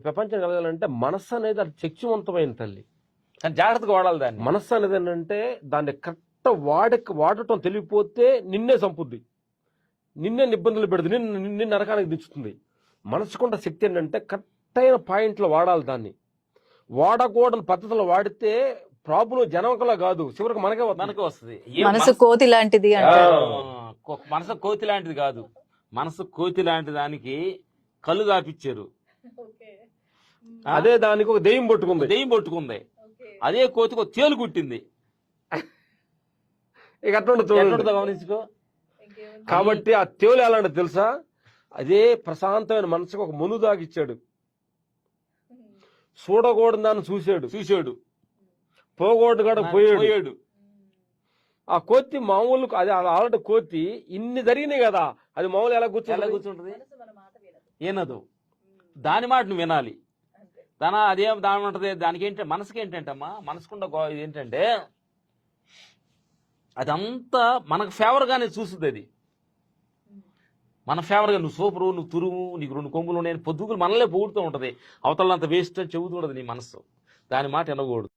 ప్రపంచం కలగాలంటే మనస్సు అనేది అది శక్తివంతమైన తల్లి. కానీ జాగ్రత్తగా వాడాలి దాన్ని. మనస్సు అనేది ఏంటంటే దాన్ని కరెక్ట్ వాడటం తెలియపోతే నిన్నే చంపుద్ది, నిన్నే ఇబ్బందులు పెడుతుంది, నిన్ను నరకానికి దించుతుంది. మనసుకున్న శక్తి ఏంటంటే కరెక్ట్ అయిన పాయింట్లో వాడాలి. దాన్ని వాడకూడని పద్ధతిలో వాడితే ప్రాబ్లం జనంకలా కాదు, చివరికి మనకే వస్తుంది. మనసు కోతి లాంటిది మనసు కోతి లాంటిది కాదు, మనసు కోతి లాంటి దానికి కళ్ళు దాపిచ్చారు. అదే దానికి ఒక దెయ్యం పట్టుకుంది. అదే కోతికి ఒక తేలు కుట్టింది. ఇక అట్లా గమనించుకో. కాబట్టి ఆ తేలు ఎలాంటి తెలుసా, అదే ప్రశాంతమైన మనసుకు ఒక మును దాగిచ్చాడు. చూడకూడదు దాన్ని చూశాడు, పోగొట్టు కూడా పోయాడు. ఆ కోతి మామూలు అది ఆల్రెడీ కోతి ఇన్ని జరిగినాయి కదా, అది మామూలు ఎలా కూర్చుంటది? ఏనదు. దాని మాట నువ్వు వినాలి. దాని ఉంటది. దానికి ఏంటంటే మనసుకి ఏంటంటమ్మా, మనసుకుండా ఏంటంటే అదంతా మనకు ఫేవర్ గానే చూస్తుంది. అది మన ఫేవర్ గా నువ్వు సూపరు, నువ్వు తురుము, నీకు 2 కొమ్ములు నేను పొద్దుగులు మనలే పొగుడుతూ ఉంటది. అవతలంత వేస్ట్ అని చెబుతూ ఉండదు నీ మనసు. దాని మాట వినకూడదు.